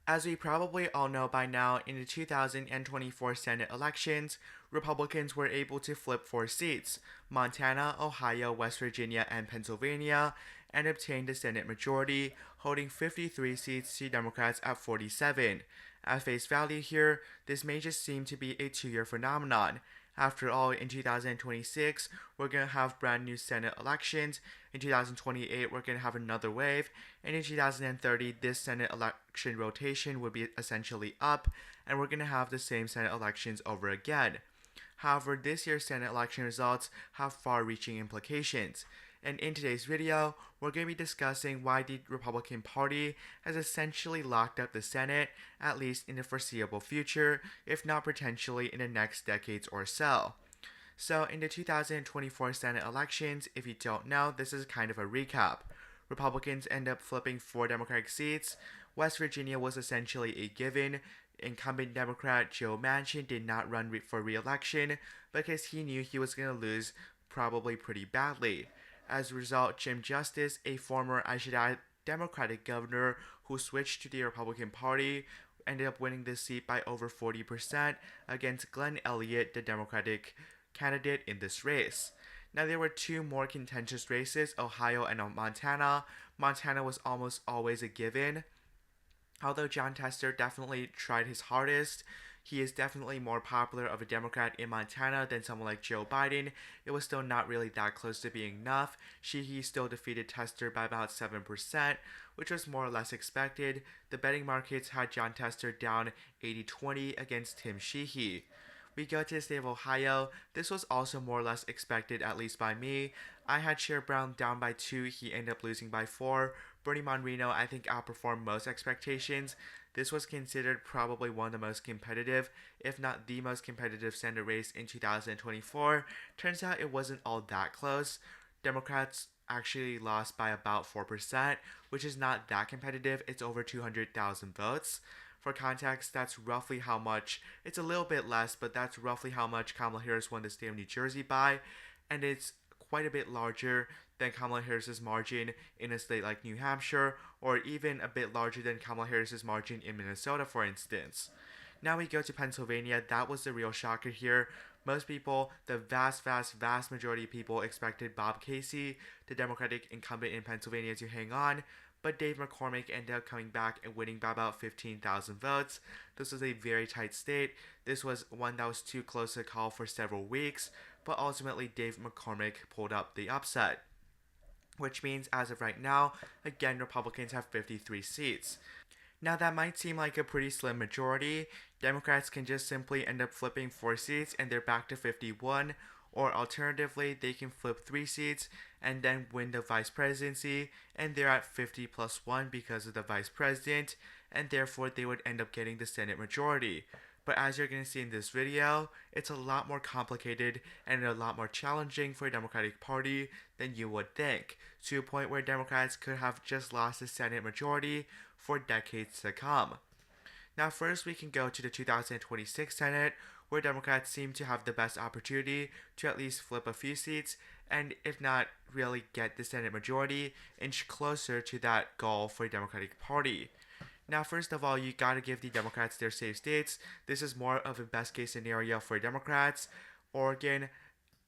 As we probably all know by now, in the 2024 Senate elections, Republicans were able to flip four seats Montana, Ohio, West Virginia, and Pennsylvania and obtained the Senate majority, holding 53 seats to Democrats at 47. At face value here, this may just seem to be a 2 year phenomenon. After all, in 2026, we're going to have brand new Senate elections. In 2028, we're going to have another wave. And in 2030, this Senate election rotation would be essentially up, and we're going to have the same Senate elections over again. However, this year's Senate election results have far-reaching implications. And in today's video, we're going to be discussing why the Republican Party has essentially locked up the Senate, at least in the foreseeable future, if not potentially in the next decades or so. So, in the 2024 Senate elections, if you don't know, this is kind of a recap. Republicans end up flipping four Democratic seats. West Virginia was essentially a given. Incumbent Democrat Joe Manchin did not run for re-election because he knew he was going to lose probably pretty badly. As a result, Jim Justice, a former, I should add, Democratic governor who switched to the Republican Party, ended up winning this seat by over 40% against Glenn Elliott, the Democratic candidate in this race. Now, there were two more contentious races, Ohio and Montana. Montana was almost always a given. Although Jon Tester definitely tried his hardest, he is definitely more popular of a Democrat in Montana than someone like Joe Biden. It was still not really that close to being enough. He still defeated Tester by about 7%, which was more or less expected. The betting markets had Jon Tester down 80-20 against Tim Sheehy. We go to the state of Ohio. This was also more or less expected, at least by me. I had Sherrod Brown down by 2. He ended up losing by 4. Bernie Monrino, I think, outperformed most expectations. This was considered probably one of the most competitive, if not the most competitive Senate race in 2024. Turns out it wasn't all that close. Democrats actually lost by about 4%, which is not that competitive. It's over 200,000 votes. For context, that's roughly how much, it's a little bit less, but that's roughly how much Kamala Harris won the state of New Jersey by, and it's quite a bit larger than Kamala Harris's margin in a state like New Hampshire, or even a bit larger than Kamala Harris's margin in Minnesota, for instance. Now we go to Pennsylvania. That was the real shocker here. Most people, the vast majority of people expected Bob Casey, the Democratic incumbent in Pennsylvania, to hang on, but Dave McCormick ended up coming back and winning by about 15,000 votes. This was a very tight state. This was one that was too close to call for several weeks, but ultimately Dave McCormick pulled up the upset. Which means, as of right now, again, Republicans have 53 seats. Now, that might seem like a pretty slim majority. Democrats can just simply end up flipping 4 seats and they're back to 51, or alternatively, they can flip 3 seats and then win the vice presidency, and they're at 50 plus 1 because of the vice president, and therefore they would end up getting the Senate majority. But as you're going to see in this video, it's a lot more complicated and a lot more challenging for the Democratic Party than you would think, to a point where Democrats could have just lost the Senate majority for decades to come. Now, first we can go to the 2026 Senate, where Democrats seem to have the best opportunity to at least flip a few seats, and if not really get the Senate majority, inch closer to that goal for the Democratic Party. Now, first of all, you gotta give the Democrats their safe states. This is more of a best case scenario for Democrats. Oregon,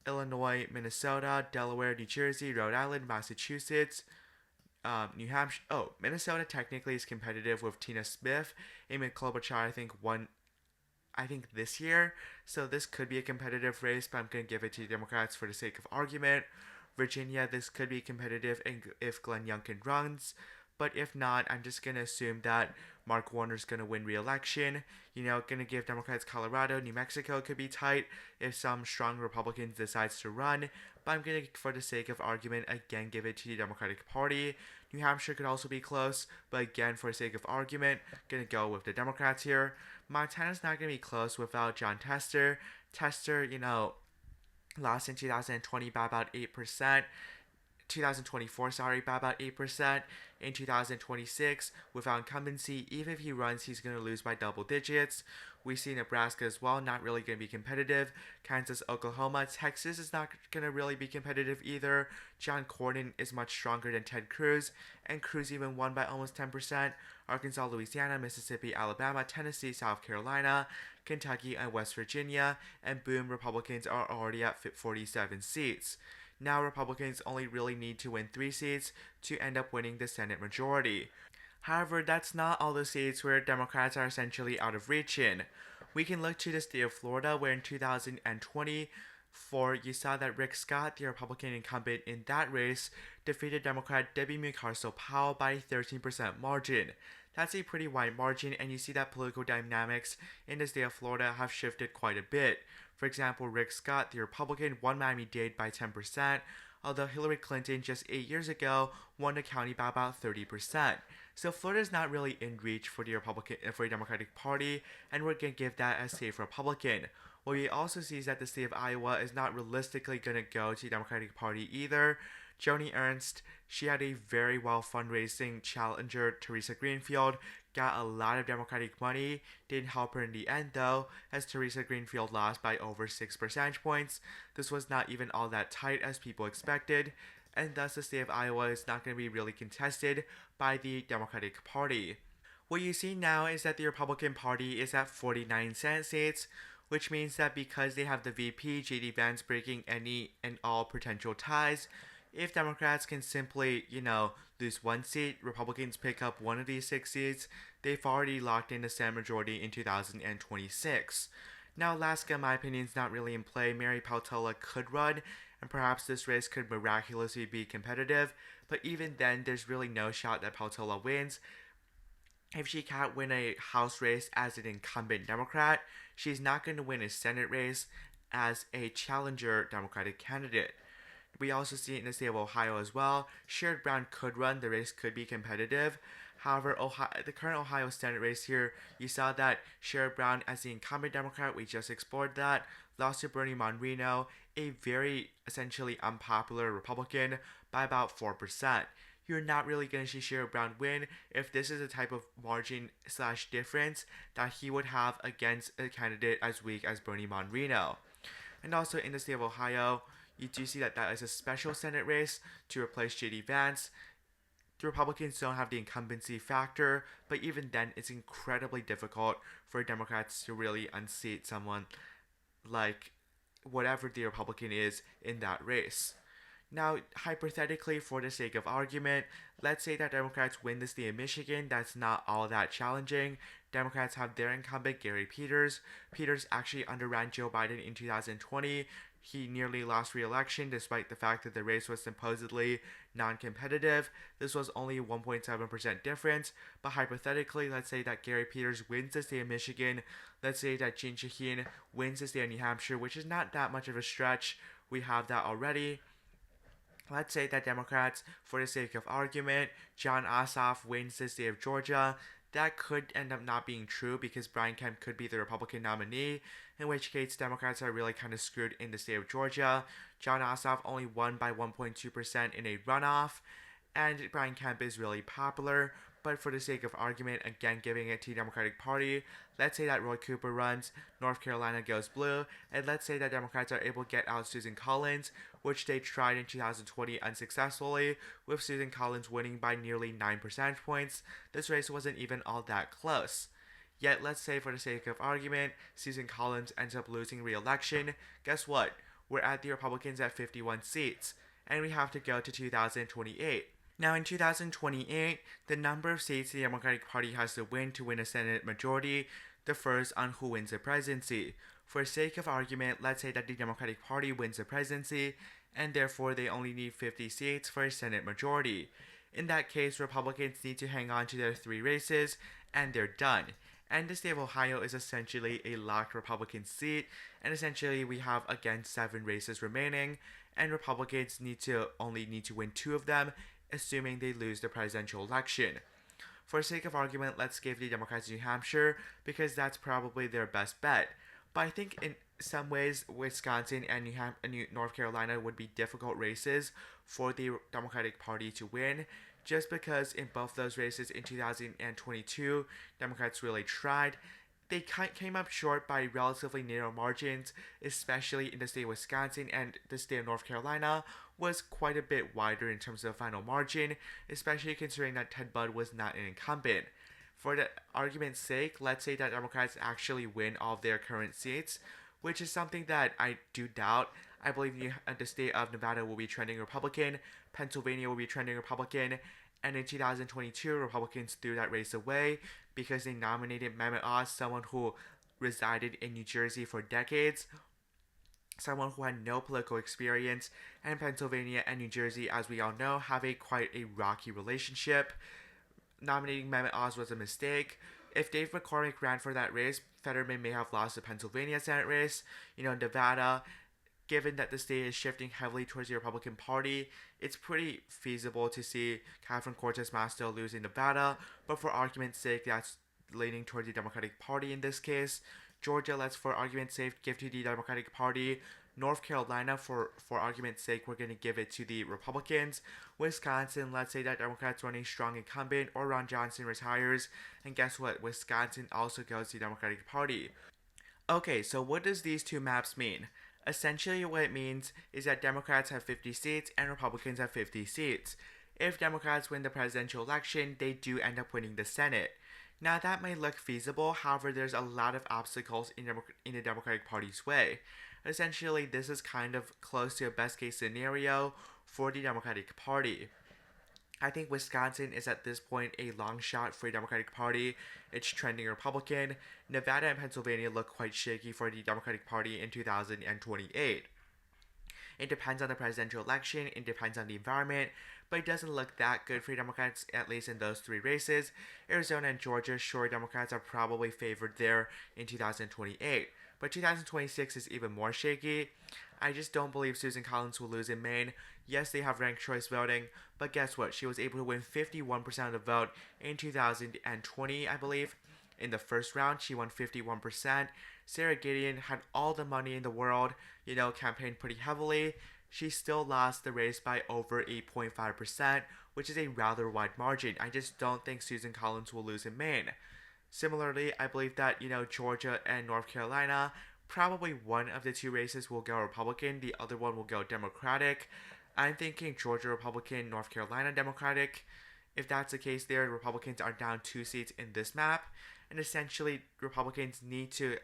Illinois, Minnesota, Delaware, New Jersey, Rhode Island, Massachusetts, New Hampshire. Oh, Minnesota technically is competitive with Tina Smith. Amy Klobuchar, I think this year. So this could be a competitive race, but I'm gonna give it to the Democrats for the sake of argument. Virginia, this could be competitive if Glenn Youngkin runs. But if not, I'm just going to assume that Mark Warner's going to win re-election. Going to give Democrats Colorado. New Mexico could be tight if some strong Republicans decides to run. But I'm going to, for the sake of argument, again give it to the Democratic Party. New Hampshire could also be close. But again, for the sake of argument, going to go with the Democrats here. Montana's not going to be close without Jon Tester. Tester, lost in 2020 by about 8%. 2024, by about 8%. In 2026, without incumbency, even if he runs, he's going to lose by double digits. We see Nebraska as well, not really going to be competitive. Kansas, Oklahoma, Texas is not going to really be competitive either. John Cornyn is much stronger than Ted Cruz, and Cruz even won by almost 10%. Arkansas, Louisiana, Mississippi, Alabama, Tennessee, South Carolina, Kentucky, and West Virginia, and boom, Republicans are already at 47 seats. Now Republicans only really need to win 3 seats to end up winning the Senate majority. However, that's not all the states where Democrats are essentially out of reach in. We can look to the state of Florida, where in 2024, you saw that Rick Scott, the Republican incumbent in that race, defeated Democrat Debbie McCarthy-Powell by a 13% margin. That's a pretty wide margin, and you see that political dynamics in the state of Florida have shifted quite a bit. For example, Rick Scott, the Republican, won Miami-Dade by 10%, although Hillary Clinton just 8 years ago won the county by about 30%. So Florida is not really in reach for the Democratic Party, and we're going to give that a safe Republican. What we also see is that the state of Iowa is not realistically going to go to the Democratic Party either. Joni Ernst, she had a very well fundraising challenger, Teresa Greenfield, got a lot of Democratic money. Didn't help her in the end though, as Teresa Greenfield lost by over 6 percentage points. This was not even all that tight as people expected, and thus the state of Iowa is not going to be really contested by the Democratic Party. What you see now is that the Republican Party is at 49 Senate seats, which means that because they have the VP, J.D. Vance, breaking any and all potential ties, if Democrats can simply, lose 1 seat, Republicans pick up one of these 6 seats, they've already locked in the Senate majority in 2026. Now, Alaska, in my opinion, is not really in play. Mary Peltola could run, and perhaps this race could miraculously be competitive, but even then, there's really no shot that Peltola wins. If she can't win a House race as an incumbent Democrat, she's not going to win a Senate race as a challenger Democratic candidate. We also see it in the state of Ohio as well. Sherrod Brown could run, the race could be competitive. However, the current Ohio Senate race here, you saw that Sherrod Brown, as the incumbent Democrat, we just explored that, lost to Bernie Monrino, a very essentially unpopular Republican, by about 4%. You're not really going to see Sherrod Brown win if this is the type of margin/difference that he would have against a candidate as weak as Bernie Monrino. And also in the state of Ohio, you do see that is a special Senate race to replace J.D. Vance. The Republicans don't have the incumbency factor, but even then, it's incredibly difficult for Democrats to really unseat someone like whatever the Republican is in that race. Now, hypothetically, for the sake of argument, let's say that Democrats win the state of Michigan. That's not all that challenging. Democrats have their incumbent, Gary Peters. Peters actually underran Joe Biden in 2020. He nearly lost re-election despite the fact that the race was supposedly non-competitive. This was only a 1.7% difference, but hypothetically, let's say that Gary Peters wins the state of Michigan. Let's say that Jeanne Shaheen wins the state of New Hampshire, which is not that much of a stretch. We have that already. Let's say that Democrats, for the sake of argument, Jon Ossoff wins the state of Georgia. That could end up not being true because Brian Kemp could be the Republican nominee, in which case Democrats are really kind of screwed in the state of Georgia. Jon Ossoff only won by 1.2% in a runoff, and Brian Kemp is really popular. But for the sake of argument, again giving it to the Democratic Party, let's say that Roy Cooper runs, North Carolina goes blue, and let's say that Democrats are able to get out Susan Collins, which they tried in 2020 unsuccessfully, with Susan Collins winning by nearly 9 percentage points. This race wasn't even all that close. Yet, let's say for the sake of argument, Susan Collins ends up losing re-election. Guess what? We're at the Republicans at 51 seats, and we have to go to 2028. Now, in 2028, the number of seats the Democratic Party has to win a Senate majority differs on who wins the presidency. For sake of argument, let's say that the Democratic Party wins the presidency, and therefore they only need 50 seats for a Senate majority. In that case, Republicans need to hang on to their 3 races, and they're done. And the state of Ohio is essentially a locked Republican seat, and essentially we have again 7 races remaining, and Republicans only need to win 2 of them, assuming they lose the presidential election. For sake of argument, let's give the Democrats New Hampshire, because that's probably their best bet. But I think in some ways, Wisconsin and North Carolina would be difficult races for the Democratic Party to win, just because in both those races in 2022, Democrats really tried. They came up short by relatively narrow margins, especially in the state of Wisconsin, and the state of North Carolina was quite a bit wider in terms of the final margin, especially considering that Ted Budd was not an incumbent. For the argument's sake, let's say that Democrats actually win all of their current seats, which is something that I do doubt. I believe the state of Nevada will be trending Republican, Pennsylvania will be trending Republican, and in 2022, Republicans threw that race away because they nominated Mehmet Oz, someone who resided in New Jersey for decades, someone who had no political experience, and Pennsylvania and New Jersey, as we all know, have quite a rocky relationship. Nominating Mehmet Oz was a mistake. If Dave McCormick ran for that race, Fetterman may have lost the Pennsylvania Senate race. Nevada, given that the state is shifting heavily towards the Republican Party, it's pretty feasible to see Catherine Cortez Masto losing Nevada, but for argument's sake, that's leaning towards the Democratic Party in this case. Georgia, let's for argument's sake give to the Democratic Party. North Carolina, for argument's sake, we're going to give it to the Republicans. Wisconsin, let's say that Democrats running strong incumbent or Ron Johnson retires, and guess what? Wisconsin also goes to the Democratic Party. Okay, so what does these two maps mean? Essentially, what it means is that Democrats have 50 seats and Republicans have 50 seats. If Democrats win the presidential election, they do end up winning the Senate. Now, that may look feasible, however, there's a lot of obstacles in the Democratic Party's way. Essentially, this is kind of close to a best case scenario for the Democratic Party. I think Wisconsin is at this point a long shot for the Democratic Party. It's trending Republican. Nevada and Pennsylvania look quite shaky for the Democratic Party in 2028. It depends on the presidential election, it depends on the environment, but it doesn't look that good for Democrats, at least in those three races. Arizona and Georgia, sure, Democrats are probably favored there in 2028. But 2026 is even more shaky. I just don't believe Susan Collins will lose in Maine. Yes, they have ranked choice voting, but guess what? She was able to win 51% of the vote in 2020, I believe. In the first round, she won 51%. Sarah Gideon had all the money in the world, campaigned pretty heavily. She still lost the race by over 8.5%, which is a rather wide margin. I just don't think Susan Collins will lose in Maine. Similarly, I believe that, Georgia and North Carolina, probably one of the two races will go Republican, the other one will go Democratic. I'm thinking Georgia Republican, North Carolina Democratic. If that's the case there, Republicans are down 2 seats in this map, and essentially, Republicans need to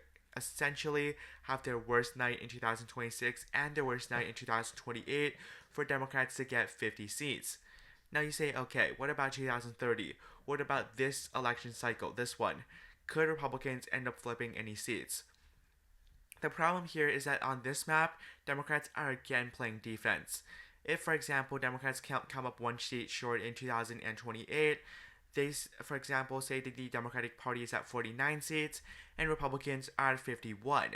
have their worst night in 2026 and their worst night in 2028 for Democrats to get 50 seats. Now you say, okay, what about 2030? What about this election cycle, this one? Could Republicans end up flipping any seats? The problem here is that on this map, Democrats are again playing defense. If, for example, Democrats come up 1 seat short in 2028, they, for example, say that the Democratic Party is at 49 seats and Republicans are at 51.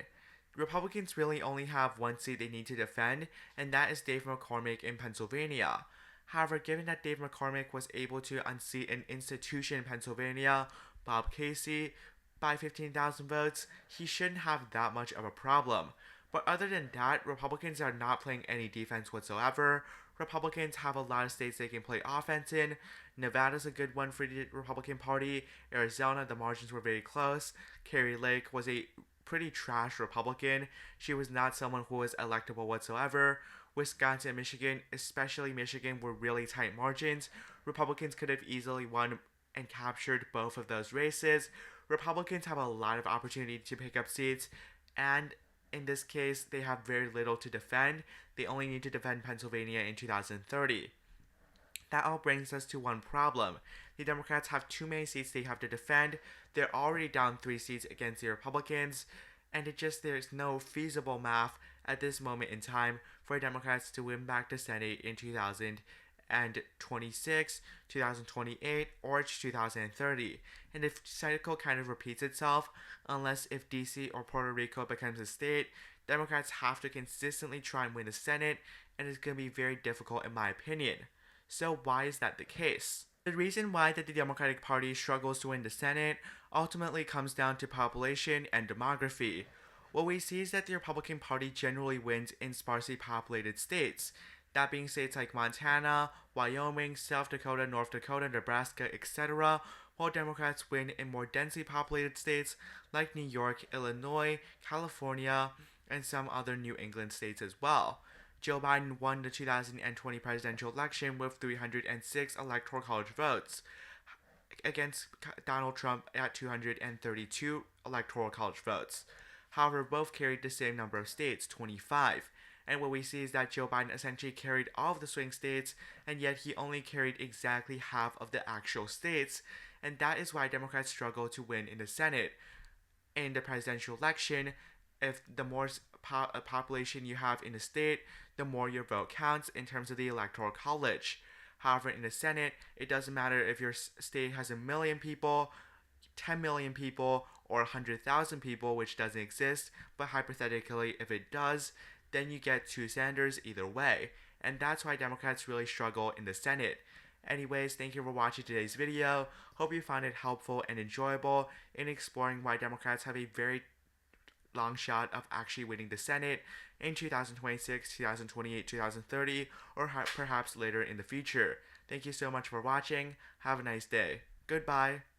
Republicans really only have 1 seat they need to defend, and that is Dave McCormick in Pennsylvania. However, given that Dave McCormick was able to unseat an institution in Pennsylvania, Bob Casey, by 15,000 votes, he shouldn't have that much of a problem. But other than that, Republicans are not playing any defense whatsoever. Republicans have a lot of states they can play offense in. Nevada's a good one for the Republican Party. Arizona, the margins were very close. Carrie Lake was a pretty trash Republican. She was not someone who was electable whatsoever. Wisconsin and Michigan, especially Michigan, were really tight margins. Republicans could have easily won and captured both of those races. Republicans have a lot of opportunity to pick up seats, and in this case, they have very little to defend. They only need to defend Pennsylvania in 2030. That all brings us to one problem. The Democrats have too many seats they have to defend. They're already down 3 seats against the Republicans, and there's no feasible math at this moment in time for Democrats to win back the Senate in 2026, 2028, or 2030. And the cycle kind of repeats itself, unless if DC or Puerto Rico becomes a state, Democrats have to consistently try and win the Senate, and it's going to be very difficult in my opinion. So why is that the case? The reason why that the Democratic Party struggles to win the Senate ultimately comes down to population and demography. What we see is that the Republican Party generally wins in sparsely populated states, that being states like Montana, Wyoming, South Dakota, North Dakota, Nebraska, etc., while Democrats win in more densely populated states like New York, Illinois, California, and some other New England states as well. Joe Biden won the 2020 presidential election with 306 electoral college votes. against Donald Trump at 232 electoral college votes. However, both carried the same number of states, 25. And what we see is that Joe Biden essentially carried all of the swing states, and yet he only carried exactly half of the actual states. And that is why Democrats struggle to win in the Senate. In the presidential election, if the more population you have in the state, the more your vote counts in terms of the electoral college. However, in the Senate, it doesn't matter if your state has 1 million people, 10 million people, or 100,000 people, which doesn't exist, but hypothetically, if it does, then you get 2 senators either way. And that's why Democrats really struggle in the Senate. Anyways, thank you for watching today's video. Hope you found it helpful and enjoyable in exploring why Democrats have a very long shot of actually winning the Senate in 2026, 2028, 2030, or perhaps later in the future. Thank you so much for watching. Have a nice day. Goodbye.